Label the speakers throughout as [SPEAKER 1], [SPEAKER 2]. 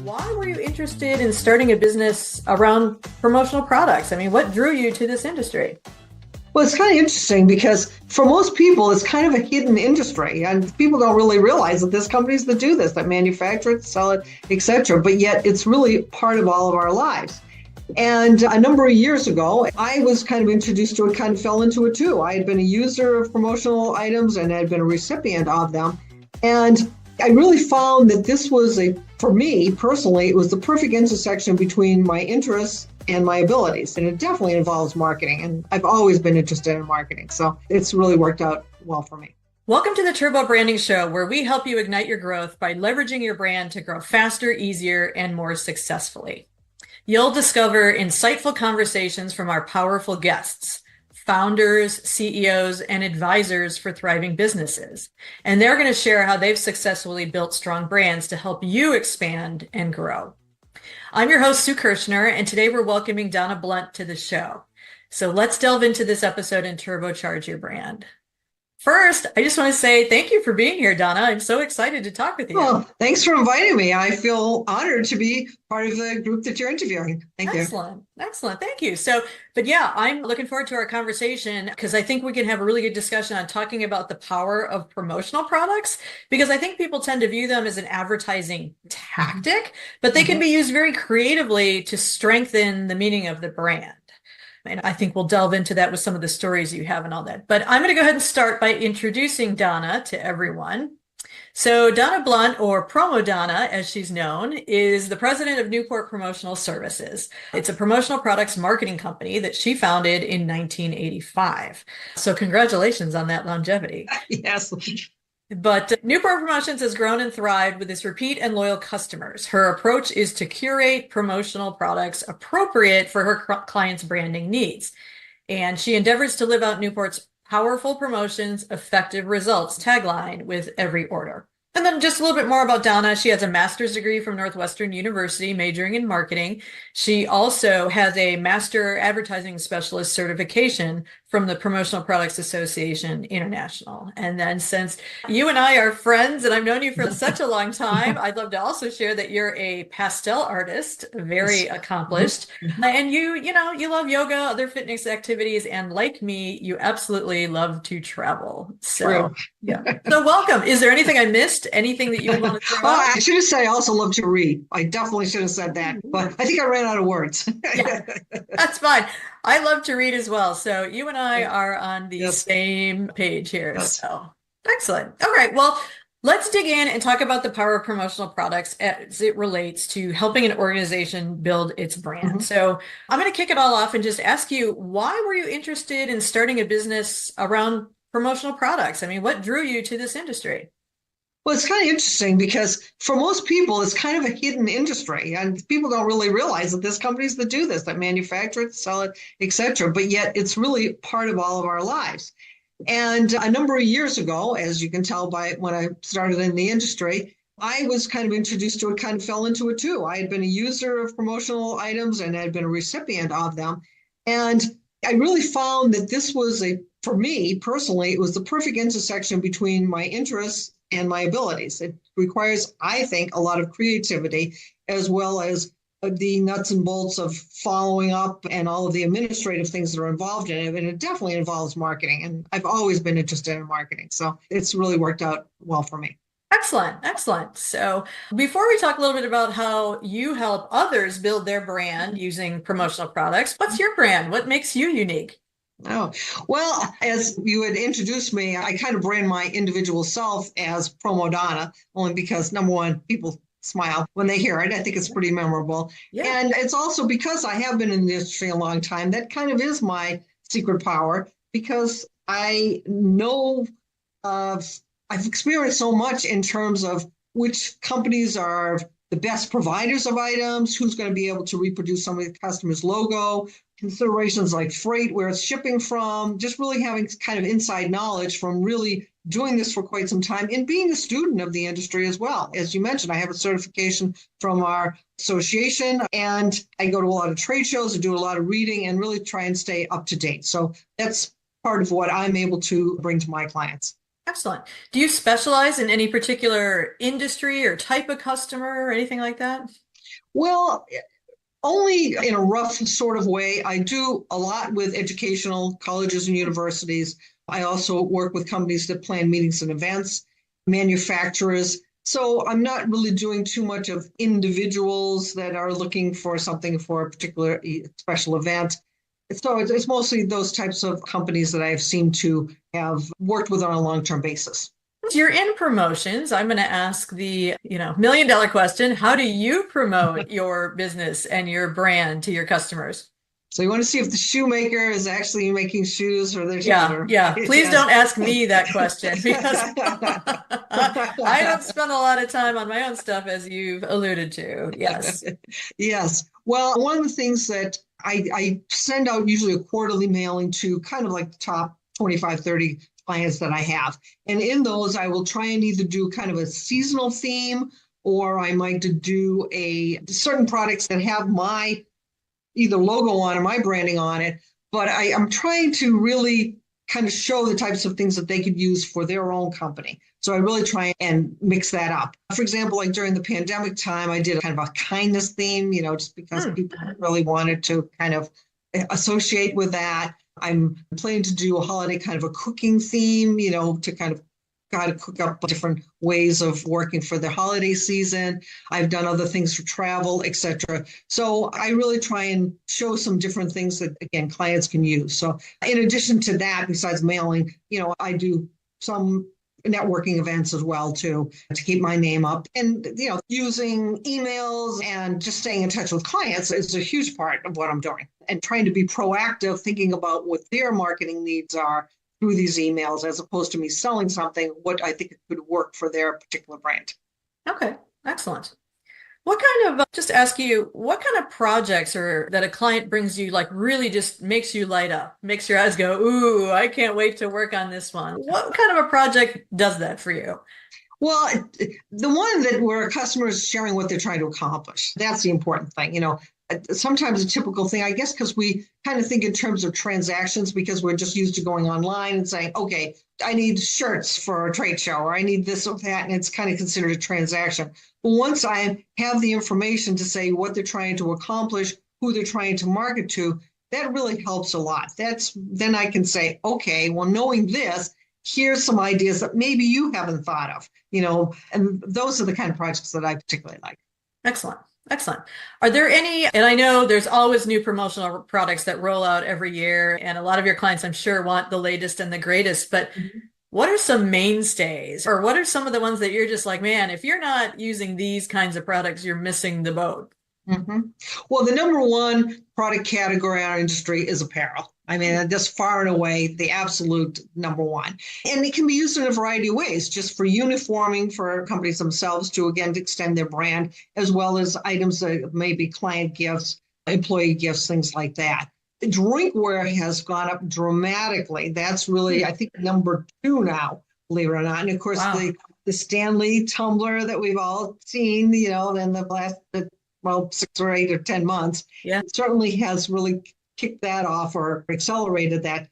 [SPEAKER 1] why were you interested in starting a business around promotional products? I mean, what drew you to this industry?
[SPEAKER 2] Well, it's kind of interesting because for most people, it's kind of a hidden industry, and people don't really realize that there's companies that do this, that manufacture it, sell it, etc. But yet it's really part of all of our lives. And a number of years ago, I was kind of introduced to it, kind of fell into it too. I had been a user of promotional items and had been a recipient of them. And I really found that this was for me personally, it was the perfect intersection between my interests and my abilities. And it definitely involves marketing. And I've always been interested in marketing. So it's really worked out well for me.
[SPEAKER 1] Welcome to the Turbo Branding Show, where we help you ignite your growth by leveraging your brand to grow faster, easier, and more successfully. You'll discover insightful conversations from our powerful guests, founders, CEOs, and advisors for thriving businesses. And they're going to share how they've successfully built strong brands to help you expand and grow. I'm your host, Sue Kirshner, and today we're welcoming Dona Blunt to the show. So let's delve into this episode and turbocharge your brand. First, I just want to say thank you for being here, Dona. I'm so excited to talk with you.
[SPEAKER 2] Well, thanks for inviting me. I feel honored to be part of the group that you're interviewing. Thank you.
[SPEAKER 1] Excellent. Thank you. But yeah, I'm looking forward to our conversation because I think we can have a really good discussion on talking about the power of promotional products, because I think people tend to view them as an advertising tactic, but they can be used very creatively to strengthen the meaning of the brand. And I think we'll delve into that with some of the stories you have and all that. But I'm going to go ahead and start by introducing Dona to everyone. So Dona Blunt, or Promo Dona, as she's known, is the president of Newport Promotional Services. It's a promotional products marketing company that she founded in 1985. So congratulations on that longevity.
[SPEAKER 2] Yes.
[SPEAKER 1] But Newport Promotions has grown and thrived with its repeat and loyal customers. Her approach is to curate promotional products appropriate for her clients' branding needs. And she endeavors to live out Newport's powerful promotions, effective results tagline with every order. And then just a little bit more about Dona. She has a master's degree from Northwestern University, majoring in marketing. She also has a master advertising specialist certification from the Promotional Products Association International. And then since you and I are friends and I've known you for such a long time, I'd love to also share that you're a pastel artist, very accomplished. And you love yoga, other fitness activities, and like me, you absolutely love to travel. So, yeah. So welcome. Is there anything I missed? Anything that you would want to throw out?
[SPEAKER 2] I should have said I also love to read. I definitely should have said that, but I think I ran out of words.
[SPEAKER 1] Yeah, that's fine. I love to read as well. So you and I are on the same page here.
[SPEAKER 2] Yes.
[SPEAKER 1] So excellent. All right. Well, let's dig in and talk about the power of promotional products as it relates to helping an organization build its brand. So I'm going to kick it all off and just ask you, why were you interested in starting a business around promotional products? I mean, what drew you to this industry?
[SPEAKER 2] Well, it's kind of interesting because for most people, it's kind of a hidden industry, and people don't really realize that there's companies that do this, that manufacture it, sell it, etc. But yet it's really part of all of our lives. And a number of years ago, as you can tell by when I started in the industry, I was kind of introduced to it, kind of fell into it too. I had been a user of promotional items and had been a recipient of them. And I really found that this was for me personally, it was the perfect intersection between my interests and my abilities. It requires, I think, a lot of creativity as well as the nuts and bolts of following up and all of the administrative things that are involved in it. And it definitely involves marketing. And I've always been interested in marketing. So it's really worked out well for me.
[SPEAKER 1] Excellent. So before we talk a little bit about how you help others build their brand using promotional products, what's your brand? What makes you unique?
[SPEAKER 2] Oh, well, as you had introduced me, I kind of brand my individual self as Promo Dona, only because, number one, people smile when they hear it. I think it's pretty memorable. Yeah. And it's also because I have been in the industry a long time. That kind of is my secret power, because I know I've experienced so much in terms of which companies are the best providers of items, who's going to be able to reproduce some of the customer's logo, considerations like freight, where it's shipping from, just really having kind of inside knowledge from really doing this for quite some time and being a student of the industry as well. As you mentioned, I have a certification from our association, and I go to a lot of trade shows and do a lot of reading and really try and stay up to date. So that's part of what I'm able to bring to my clients.
[SPEAKER 1] Excellent. Do you specialize in any particular industry or type of customer or anything like that?
[SPEAKER 2] Well, only in a rough sort of way. I do a lot with educational colleges and universities. I also work with companies that plan meetings and events, manufacturers. So I'm not really doing too much of individuals that are looking for something for a particular special event. So it's mostly those types of companies that I've seemed to have worked with on a long-term basis.
[SPEAKER 1] You're in promotions. I'm going to ask the, $1 million question. How do you promote your business and your brand to your customers?
[SPEAKER 2] So you want to see if the shoemaker is actually making shoes for their
[SPEAKER 1] Yeah,
[SPEAKER 2] daughter.
[SPEAKER 1] yeah. Please
[SPEAKER 2] Yes.
[SPEAKER 1] don't ask me that question because I don't spend a lot of time on my own stuff, as you've alluded to. Yes.
[SPEAKER 2] Yes. Well, one of the things that I send out usually a quarterly mailing to kind of like the top 25, 30 clients that I have. And in those, I will try and either do kind of a seasonal theme, or I might do a certain products that have my either logo on or my branding on it. But I'm trying to really kind of show the types of things that they could use for their own company. So I really try and mix that up. For example, like during the pandemic time, I did kind of a kindness theme, just because people really wanted to kind of associate with that. I'm planning to do a holiday kind of a cooking theme, to kind of got to cook up different ways of working for the holiday season. I've done other things for travel, etc. So I really try and show some different things that, again, clients can use. So in addition to that, besides mailing, I do some networking events as well too, to keep my name up. And, using emails and just staying in touch with clients is a huge part of what I'm doing, and trying to be proactive, thinking about what their marketing needs are through these emails, as opposed to me selling something, what I think it could work for their particular brand.
[SPEAKER 1] Okay, excellent. What kind of, just ask you, what kind of projects or that a client brings you like really just makes you light up, makes your eyes go, ooh, I can't wait to work on this one. What kind of a project does that for you?
[SPEAKER 2] Well, the one that where a customer is sharing what they're trying to accomplish, that's the important thing. Sometimes a typical thing, I guess, because we kind of think in terms of transactions, because we're just used to going online and saying, okay, I need shirts for a trade show, or I need this or that, and it's kind of considered a transaction. But once I have the information to say what they're trying to accomplish, who they're trying to market to, that really helps a lot. Then I can say, okay, well, knowing this, here's some ideas that maybe you haven't thought of, and those are the kind of projects that I particularly like.
[SPEAKER 1] Excellent. Excellent. Are there any, and I know there's always new promotional products that roll out every year, and a lot of your clients, I'm sure, want the latest and the greatest, but what are some mainstays, or what are some of the ones that you're just like, man, if you're not using these kinds of products, you're missing the boat?
[SPEAKER 2] Mm-hmm. Well, the number one product category in our industry is apparel. I mean, that's far and away the absolute number one. And it can be used in a variety of ways, just for uniforming for companies themselves to, again, to extend their brand, as well as items that may be client gifts, employee gifts, things like that. The drinkware has gone up dramatically. That's really, I think, number two now, believe it or not. And of course,
[SPEAKER 1] Wow.
[SPEAKER 2] the Stanley tumbler that we've all seen, in the last 6 or 8 or 10 months,
[SPEAKER 1] Yeah.
[SPEAKER 2] it certainly has really kicked that off or accelerated that.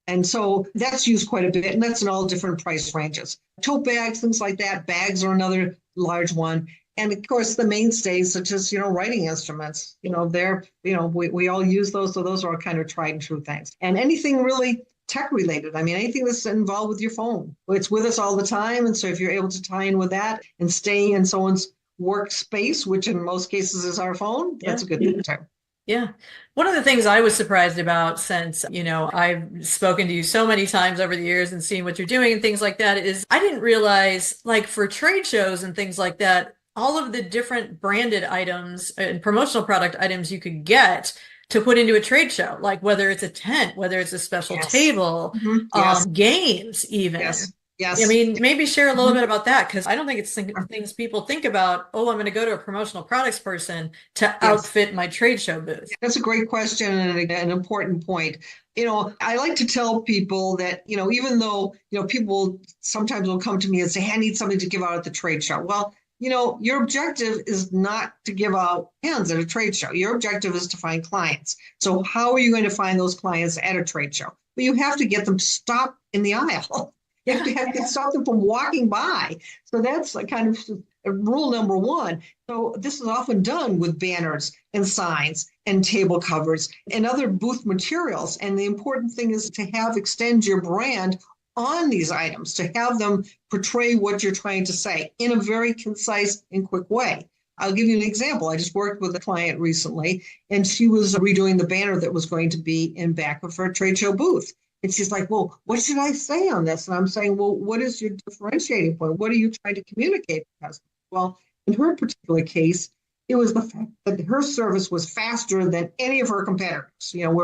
[SPEAKER 2] And so that's used quite a bit, and that's in all different price ranges. Tote bags, things like that. Bags are another large one. And of course, the mainstays, such as, writing instruments, we all use those. So those are all kind of tried and true things. And anything really tech related. I mean, anything that's involved with your phone, it's with us all the time. And so if you're able to tie in with that and stay in someone's workspace, which in most cases is our phone, that's a good thing too.
[SPEAKER 1] Yeah. One of the things I was surprised about, since, I've spoken to you so many times over the years and seen what you're doing and things like that, is I didn't realize, like, for trade shows and things like that, all of the different branded items and promotional product items you could get to put into a trade show, like whether it's a tent, whether it's a special
[SPEAKER 2] Yes.
[SPEAKER 1] table,
[SPEAKER 2] Mm-hmm. Yes.
[SPEAKER 1] Games even.
[SPEAKER 2] Yes.
[SPEAKER 1] I
[SPEAKER 2] Yes.
[SPEAKER 1] mean, maybe share a little
[SPEAKER 2] Mm-hmm.
[SPEAKER 1] bit about that, because I don't think it's things people think about. Oh, I'm going to go to a promotional products person to
[SPEAKER 2] Yes.
[SPEAKER 1] outfit my trade show booth.
[SPEAKER 2] That's a great question and an important point. I like to tell people that, even though, people sometimes will come to me and say, hey, I need something to give out at the trade show. Well, your objective is not to give out pens at a trade show. Your objective is to find clients. So how are you going to find those clients at a trade show? Well, you have to get them to stop in the aisle. You have to stop them from walking by. So that's like kind of rule number one. So this is often done with banners and signs and table covers and other booth materials. And the important thing is to extend your brand on these items, to have them portray what you're trying to say in a very concise and quick way. I'll give you an example. I just worked with a client recently, and she was redoing the banner that was going to be in back of her trade show booth. And she's like, well, what should I say on this? And I'm saying, well, what is your differentiating point? What are you trying to communicate to customers? Well, in her particular case, it was the fact that her service was faster than any of her competitors.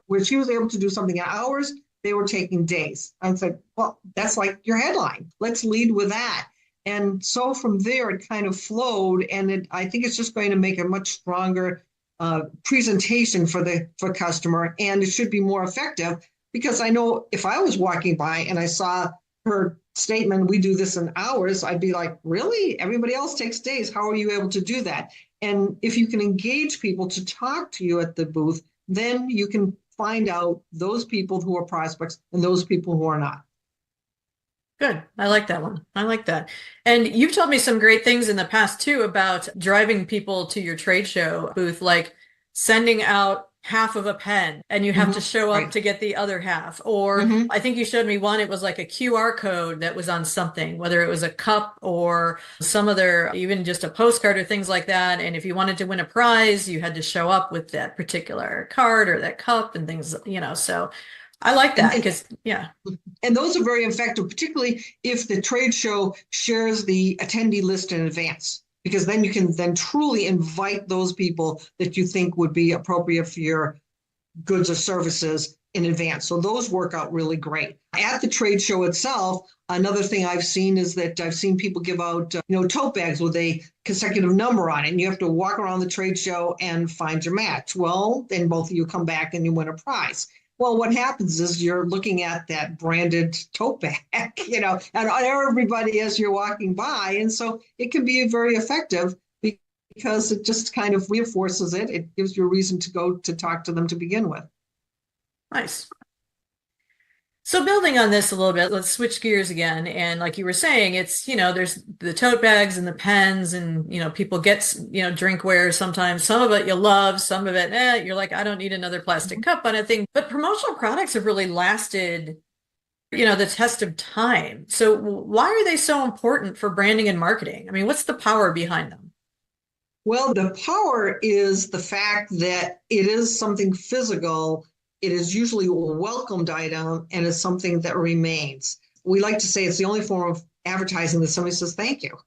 [SPEAKER 2] Where she was able to do something in hours, they were taking days. I said, well, that's like your headline. Let's lead with that. And so from there, it kind of flowed. And I think it's just going to make a much stronger presentation for customer. And it should be more effective, because I know if I was walking by and I saw her statement, we do this in hours, I'd be like, really? Everybody else takes days. How are you able to do that? And if you can engage people to talk to you at the booth, then you can find out those people who are prospects and those people who are not.
[SPEAKER 1] Good. I like that one. I like that. And you've told me some great things in the past too about driving people to your trade show booth, like sending out half of a pen and you have to show up to get the other half. Or I think you showed me one, it was like a QR code that was on something, whether it was a cup or some other, even just a postcard or things like that. And if you wanted to win a prize, you had to show up with that particular card or that cup and things, so I like that because, yeah.
[SPEAKER 2] And those are very effective, particularly if the trade show shares the attendee list in advance, because then you can then truly invite those people that you think would be appropriate for your goods or services in advance. So those work out really great. At the trade show itself, another thing I've seen is that I've seen people give out, tote bags with a consecutive number on it, and you have to walk around the trade show and find your match. Well, then both of you come back and you win a prize. Well, what happens is you're looking at that branded tote bag, and everybody as you're walking by. And so it can be very effective because it just kind of reinforces it. It gives you a reason to go to talk to them to begin with.
[SPEAKER 1] Nice. So building on this a little bit, let's switch gears again. And like you were saying, it's, there's the tote bags and the pens and, people get, drinkware sometimes. Some of it you love, some of it, you're like, I don't need another plastic cup on a thing. But promotional products have really lasted, the test of time. So why are they so important for branding and marketing? I mean, what's the power behind them?
[SPEAKER 2] Well, the power is the fact that it is something physical. It is usually a welcomed item and is something that remains. We like to say it's the only form of advertising that somebody says, thank you.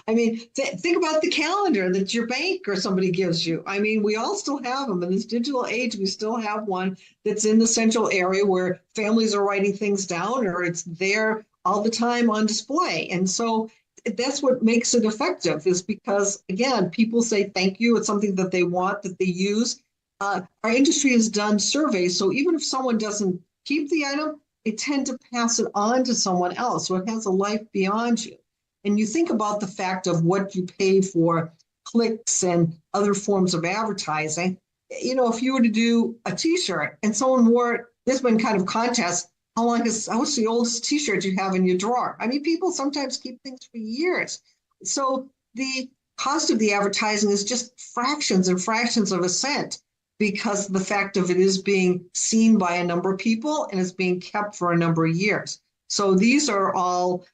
[SPEAKER 2] I mean, think about the calendar that your bank or somebody gives you. I mean, we all still have them. In this digital age, we still have one that's in the central area where families are writing things down, or it's there all the time on display. And so that's what makes it effective, is because, again, people say thank you. It's something that they want, that they use. Our industry has done surveys, so even if someone doesn't keep the item, they tend to pass it on to someone else, so it has a life beyond you. And you think about the fact of what you pay for clicks and other forms of advertising. If you were to do a T-shirt and someone wore it, there's been kind of contests. What's the oldest T-shirt you have in your drawer? I mean, people sometimes keep things for years. So the cost of the advertising is just fractions and fractions of a cent, because the fact of it is being seen by a number of people and is being kept for a number of years. So these are all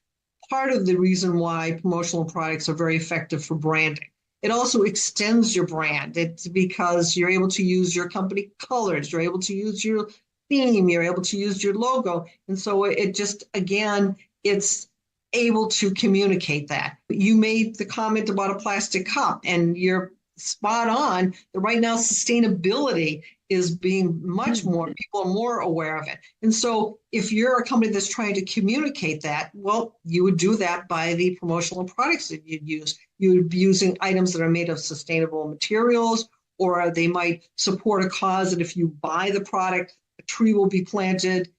[SPEAKER 2] part of the reason why promotional products are very effective for branding. It also extends your brand. It's because you're able to use your company colors, you're able to use your theme, you're able to use your logo. And so it just, again, it's able to communicate that. You made the comment about a plastic cup, and you're spot on. Right now, sustainability is being much more, people are more aware of it. And so if you're a company that's trying to communicate that, well, you would do that by the promotional products that you'd use. You would be using items that are made of sustainable materials, or they might support a cause that if you buy the product, a tree will be planted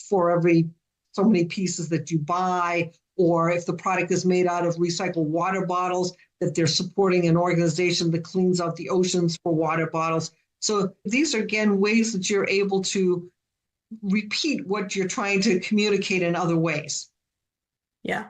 [SPEAKER 2] for every so many pieces that you buy. Or if the product is made out of recycled water bottles, that they're supporting an organization that cleans out the oceans for water bottles. So these are, again, ways that you're able to repeat what you're trying to communicate in other ways.
[SPEAKER 1] Yeah.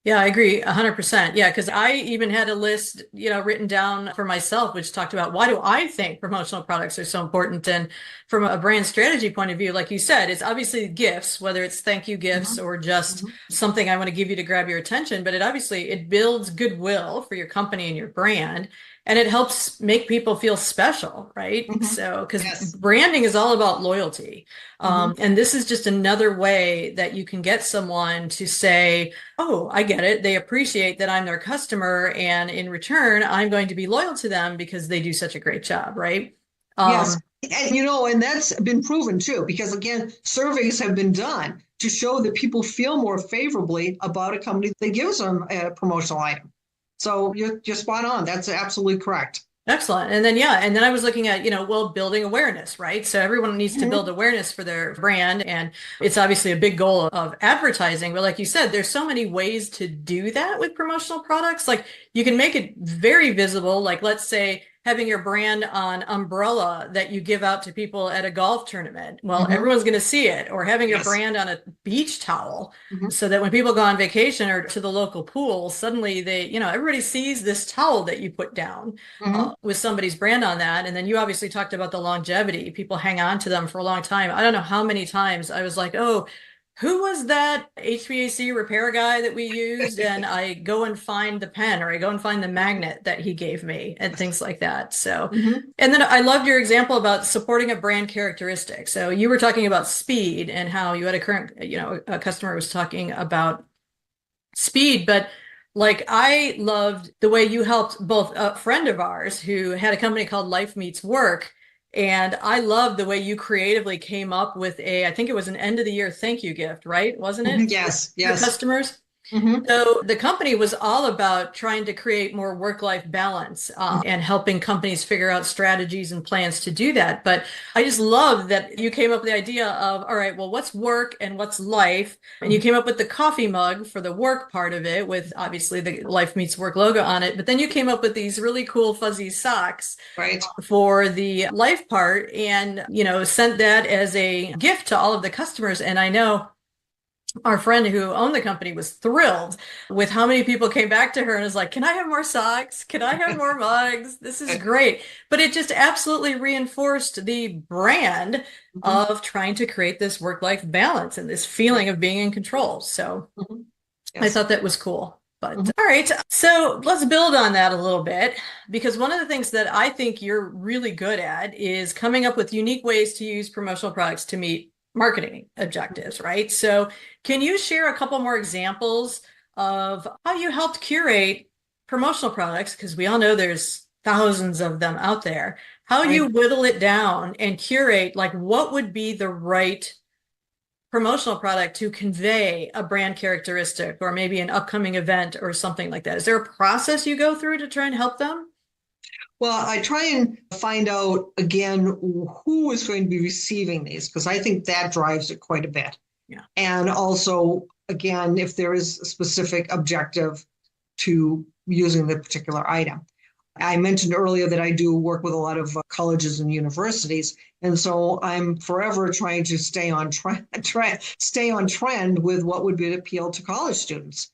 [SPEAKER 1] Yeah, I agree 100%. Yeah, because I even had a list, written down for myself, which talked about why do I think promotional products are so important? And from a brand strategy point of view, like you said, it's obviously gifts, whether it's thank you gifts
[SPEAKER 2] Mhm,
[SPEAKER 1] or just
[SPEAKER 2] mhm.
[SPEAKER 1] something I want to give you to grab your attention, but it builds goodwill for your company and your brand. And it helps make people feel special, right?
[SPEAKER 2] Mhm.
[SPEAKER 1] So, because
[SPEAKER 2] Yes.
[SPEAKER 1] branding is all about loyalty.
[SPEAKER 2] Mhm.
[SPEAKER 1] And this is just another way that you can get someone to say, oh, I get it. They appreciate that I'm their customer, and in return, I'm going to be loyal to them because they do such a great job, right?
[SPEAKER 2] Yes.
[SPEAKER 1] Um,
[SPEAKER 2] And that's been proven too, because again, surveys have been done to show that people feel more favorably about a company that gives them a promotional item. So you're spot on. That's absolutely correct.
[SPEAKER 1] Excellent. And then, yeah, and then I was looking at, well, building awareness, right? So everyone needs to build
[SPEAKER 2] Mhm.
[SPEAKER 1] awareness for their brand. And it's obviously a big goal of advertising. But like you said, there's so many ways to do that with promotional products. Like you can make it very visible. Like let's say having your brand on umbrella that you give out to people at a golf tournament. Well,
[SPEAKER 2] Mhm.
[SPEAKER 1] everyone's going to see it. Or having your
[SPEAKER 2] Yes.
[SPEAKER 1] brand on a beach towel
[SPEAKER 2] Mhm.
[SPEAKER 1] so that when people go on vacation or to the local pool, suddenly everybody sees this towel that you put down
[SPEAKER 2] Mhm.
[SPEAKER 1] with somebody's brand on that. And then you obviously talked about the longevity. People hang on to them for a long time. I don't know how many times I was like, oh, who was that HVAC repair guy that we used? And I go and find the pen or I go and find the magnet that he gave me and things like that. So,
[SPEAKER 2] Mhm.
[SPEAKER 1] and then I loved your example about supporting a brand characteristic. So you were talking about speed and how you had a customer was talking about speed, but like I loved the way you helped both a friend of ours who had a company called Life Meets Work. And I loved the way you creatively came up with I think it was an end of the year thank you gift, right? Wasn't it?
[SPEAKER 2] Mhm.
[SPEAKER 1] For
[SPEAKER 2] Yes.
[SPEAKER 1] your
[SPEAKER 2] Yes.
[SPEAKER 1] customers?
[SPEAKER 2] Mhm.
[SPEAKER 1] So the company was all about trying to create more work-life balance and helping companies figure out strategies and plans to do that. But I just love that you came up with the idea of, all right, well, what's work and what's life? And you
[SPEAKER 2] Mhm.
[SPEAKER 1] came up with the coffee mug for the work part of it with obviously the Life Meets Work logo on it. But then you came up with these really cool fuzzy socks
[SPEAKER 2] Right.
[SPEAKER 1] for the life part and, sent that as a gift to all of the customers. And I know our friend who owned the company was thrilled with how many people came back to her and was like, can I have more socks? Can I have more mugs? This is great. But it just absolutely reinforced the brand
[SPEAKER 2] Mhm.
[SPEAKER 1] of trying to create this work-life balance and this feeling of being in control. So
[SPEAKER 2] Mhm.
[SPEAKER 1] I
[SPEAKER 2] Yes.
[SPEAKER 1] thought that was cool. But
[SPEAKER 2] Mhm.
[SPEAKER 1] all right, so let's build on that a little bit because one of the things that I think you're really good at is coming up with unique ways to use promotional products to meet marketing objectives, right? So, can you share a couple more examples of how you helped curate promotional products? Because we all know there's thousands of them out there. How you
[SPEAKER 2] Right.
[SPEAKER 1] whittle it down and curate, like what would be the right promotional product to convey a brand characteristic or maybe an upcoming event or something like that? Is there a process you go through to try and help them?
[SPEAKER 2] Well, I try and find out again who is going to be receiving these because I think that drives it quite a bit.
[SPEAKER 1] Yeah.
[SPEAKER 2] And also, again, if there is a specific objective to using the particular item. I mentioned earlier that I do work with a lot of colleges and universities, and so I'm forever trying to stay on stay on trend with what would be appeal to college students.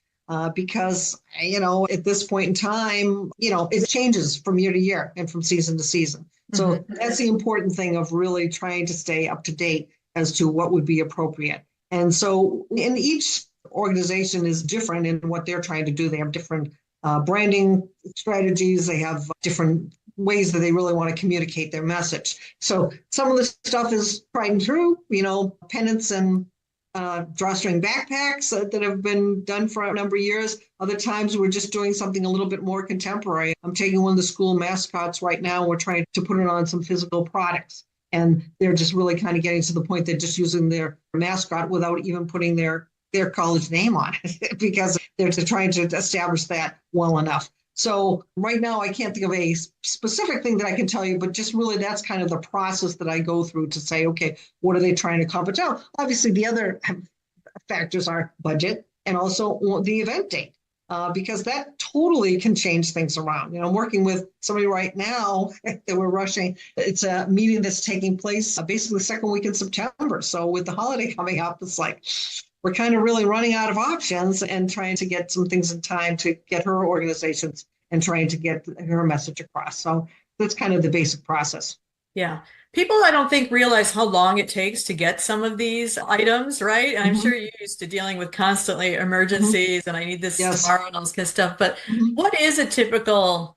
[SPEAKER 2] Because at this point in time, it changes from year to year and from season to season. So
[SPEAKER 1] Hmm.
[SPEAKER 2] that's the important thing of really trying to stay up to date as to what would be appropriate. And so, in each organization is different in what they're trying to do. They have different branding strategies. They have different ways that they really want to communicate their message. So some of the stuff is tried and true, pennants and drawstring backpacks that have been done for a number of years. Other times we're just doing something a little bit more contemporary. I'm taking one of the school mascots right now. We're trying to put it on some physical products. And they're just really kind of getting to the point they're just using their mascot without even putting their college name on it because they're trying to establish that well enough. So right now, I can't think of a specific thing that I can tell you, but just really that's kind of the process that I go through to say, okay, what are they trying to accomplish? Now, obviously, the other factors are budget and also the event date. Because that totally can change things around. I'm working with somebody right now that we're rushing. It's a meeting that's taking place basically the second week in September. So with the holiday coming up, it's like, we're kind of really running out of options and trying to get some things in time to get her organizations and trying to get her message across. So that's kind of the basic process.
[SPEAKER 1] Yeah. People, I don't think, realize how long it takes to get some of these items, right? And I'm
[SPEAKER 2] Mm-hmm.
[SPEAKER 1] sure you're used to dealing with constantly
[SPEAKER 2] Mm-hmm.
[SPEAKER 1] emergencies and I need this
[SPEAKER 2] Yes.
[SPEAKER 1] tomorrow and all this kind of stuff. But
[SPEAKER 2] Mm-hmm.
[SPEAKER 1] what is a typical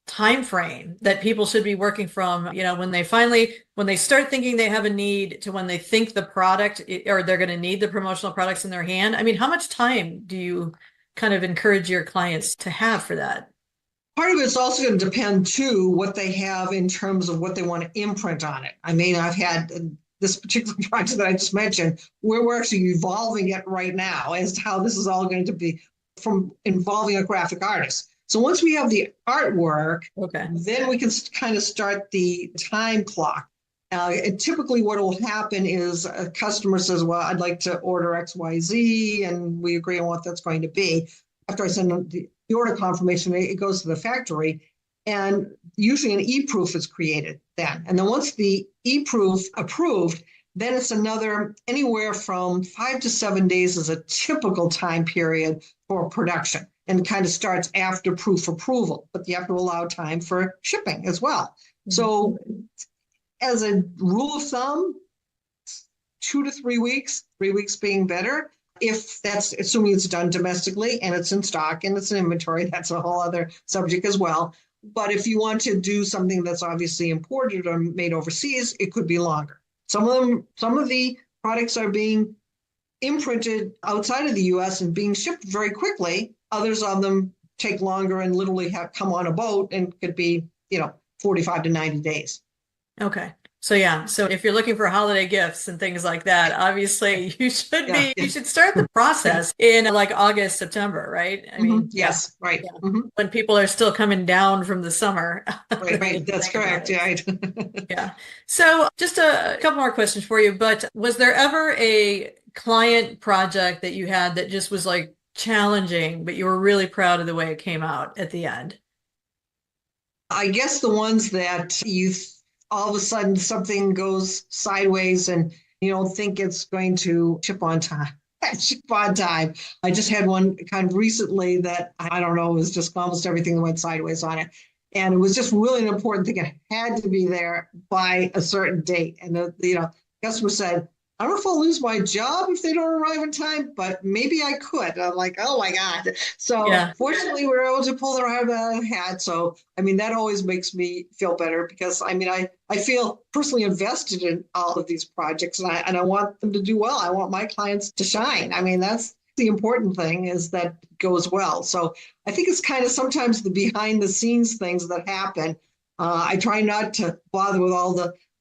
[SPEAKER 1] time frame that people should be working from, when they start thinking they have a need to when they think the product or they're going to need the promotional products in their hand? I mean, how much time do you kind of encourage your clients to have for that?
[SPEAKER 2] Part of it's also going to depend too what they have in terms of what they want to imprint on it. I mean, I've had this particular project that I just mentioned, where we're actually evolving it right now as to how this is all going to be from involving a graphic artist. So once we have the artwork,
[SPEAKER 1] Okay.
[SPEAKER 2] then we can kind of start the time clock. And typically what will happen is a customer says, well, I'd like to order XYZ, and we agree on what that's going to be. After I send them the order confirmation, it goes to the factory, and usually an e-proof is created then. And then once the e-proof approved, then it's another anywhere from 5 to 7 days is a typical time period for production, and kind of starts after proof approval, but you have to allow time for shipping as well. So as a rule of thumb, 2 to 3 weeks, 3 weeks being better. If that's assuming it's done domestically and it's in stock and it's in inventory, that's a whole other subject as well. But if you want to do something that's obviously imported or made overseas, it could be longer. Some of the products are being imprinted outside of the US and being shipped very quickly. Others of them take longer and literally have come on a boat and could be, 45 to 90 days.
[SPEAKER 1] Okay. So yeah, so if you're looking for holiday gifts and things like that, obviously
[SPEAKER 2] Yeah,
[SPEAKER 1] you
[SPEAKER 2] yeah,
[SPEAKER 1] should start the
[SPEAKER 2] yeah.
[SPEAKER 1] process in like August, September, right? I
[SPEAKER 2] Mm-hmm.
[SPEAKER 1] mean, yeah,
[SPEAKER 2] Yes, right.
[SPEAKER 1] yeah.
[SPEAKER 2] Mm-hmm.
[SPEAKER 1] When people are still coming down from the summer,
[SPEAKER 2] Right,
[SPEAKER 1] then you
[SPEAKER 2] right.
[SPEAKER 1] can
[SPEAKER 2] That's
[SPEAKER 1] think about
[SPEAKER 2] correct.
[SPEAKER 1] it.
[SPEAKER 2] Yeah, right.
[SPEAKER 1] Yeah. So just a couple more questions for you, but was there ever a client project that you had that just was like challenging, but you were really proud of the way it came out at the end?
[SPEAKER 2] I guess the ones that all of a sudden something goes sideways and you don't think it's going to ship on time. Ship on time. I just had one kind of recently that I don't know, it was just almost everything that went sideways on it. And it was just really an important thing. It had to be there by a certain date. And the customer said, I don't know if I'll lose my job if they don't arrive in time, but maybe I could. I'm like, oh my God. So
[SPEAKER 1] Yeah.
[SPEAKER 2] fortunately, we were able to pull their out of the hat. So, I mean, that always makes me feel better because I mean, I feel personally invested in all of these projects and I want them to do well. I want my clients to shine. I mean, that's the important thing is that it goes well. So I think it's kind of sometimes the behind the scenes things that happen. I try not to bother with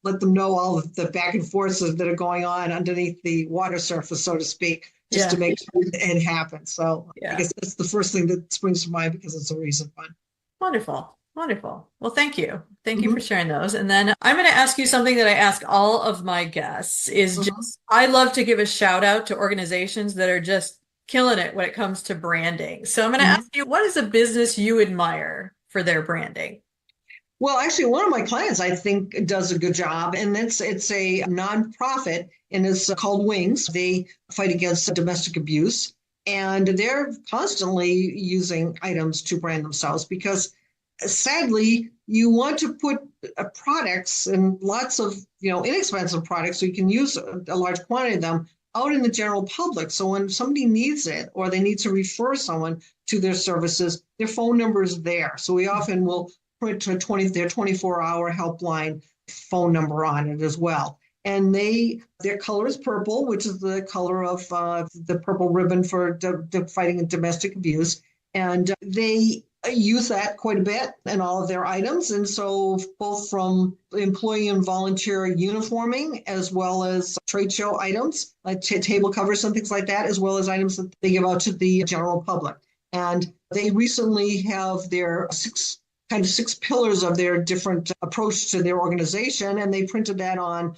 [SPEAKER 2] let them know all of the back and forths that are going on underneath the water surface, so to speak, just to
[SPEAKER 1] Yeah.
[SPEAKER 2] make sure it happens. So I
[SPEAKER 1] Yeah.
[SPEAKER 2] guess that's the first thing that springs to mind because it's a recent one.
[SPEAKER 1] Wonderful. Wonderful. Well, thank you. Thank you for
[SPEAKER 2] Mm-hmm.
[SPEAKER 1] sharing those. And then I'm going to ask you something that I ask all of my guests is
[SPEAKER 2] Mm-hmm.
[SPEAKER 1] just, I love to give a shout out to organizations that are just killing it when it comes to branding. So I'm going to
[SPEAKER 2] Mm-hmm.
[SPEAKER 1] ask you, what is a business you admire for their branding?
[SPEAKER 2] Well, actually, one of my clients I think does a good job, and it's a nonprofit, and it's called Wings. They fight against domestic abuse, and they're constantly using items to brand themselves because, sadly, you want to put products and lots of inexpensive products, so you can use a large quantity of them out in the general public. So when somebody needs it or they need to refer someone to their services, their phone number is there. So we often will put their 24-hour helpline phone number on it as well. And their color is purple, which is the color of the purple ribbon for fighting domestic abuse. And they use that quite a bit in all of their items. And so both from employee and volunteer uniforming, as well as trade show items, like table covers and things like that, as well as items that they give out to the general public. And they recently have their six pillars of their different approach to their organization, and they printed that on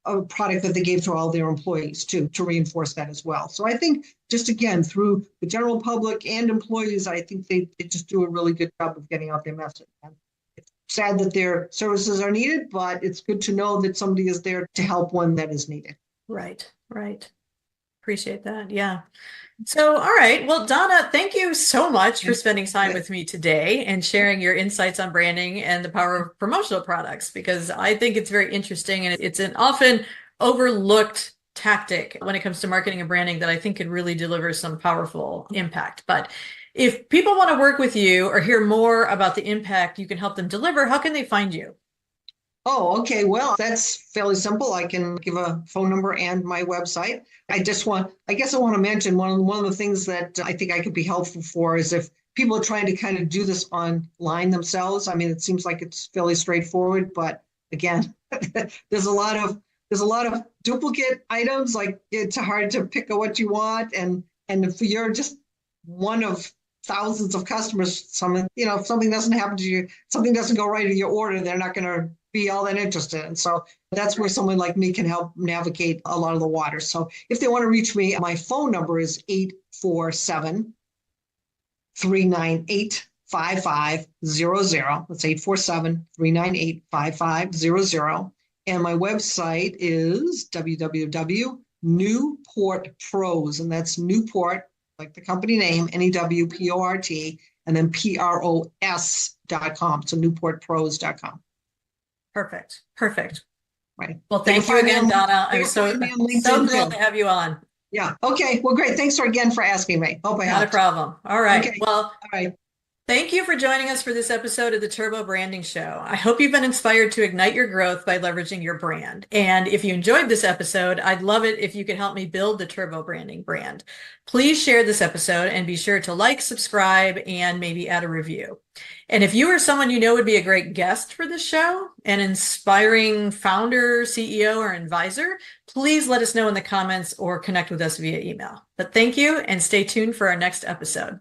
[SPEAKER 2] a product that they gave to all their employees too, to reinforce that as well. So I think just again, through the general public and employees, I think they just do a really good job of getting out their message. And it's sad that their services are needed, but it's good to know that somebody is there to help when that is needed.
[SPEAKER 1] Right, right. Appreciate that. Yeah. So, all right. Well, Donna, thank you so much for spending time with me today and sharing your insights on branding and the power of promotional products, because I think it's very interesting and it's an often overlooked tactic when it comes to marketing and branding that I think could really deliver some powerful impact. But if people want to work with you or hear more about the impact you can help them deliver, how can they find you?
[SPEAKER 2] Oh, okay. Well, that's fairly simple. I can give a phone number and my website. I guess I want to mention one of the things that I think I could be helpful for is if people are trying to kind of do this online themselves. I mean, it seems like it's fairly straightforward, but again, there's a lot of duplicate items. Like it's hard to pick out what you want, and if you're just one of thousands of customers, if something doesn't happen to you, something doesn't go right in your order, they're not going to be all that interested. And so that's where someone like me can help navigate a lot of the water. So if they want to reach me, my phone number is 847-398-5500. That's 847-398-5500. And my website is www.newportpros, and that's Newport, like the company name, Newport, and then pros.com. So newportpros.com.
[SPEAKER 1] Perfect. Perfect.
[SPEAKER 2] Right.
[SPEAKER 1] Well, thank you again, Donna. I'm so thrilled
[SPEAKER 2] too.
[SPEAKER 1] to have you on.
[SPEAKER 2] Yeah. Okay. Well, great. Thanks again for asking me. Hope I
[SPEAKER 1] Not a
[SPEAKER 2] helped.
[SPEAKER 1] problem. All right.
[SPEAKER 2] Okay.
[SPEAKER 1] Well,
[SPEAKER 2] All right.
[SPEAKER 1] thank you for joining us for this episode of the Turbo Branding Show. I hope you've been inspired to ignite your growth by leveraging your brand. And if you enjoyed this episode, I'd love it if you could help me build the Turbo Branding brand. Please share this episode and be sure to like, subscribe, and maybe add a review. And if you or someone you know would be a great guest for this show, an inspiring founder, CEO, or advisor, please let us know in the comments or connect with us via email. But thank you and stay tuned for our next episode.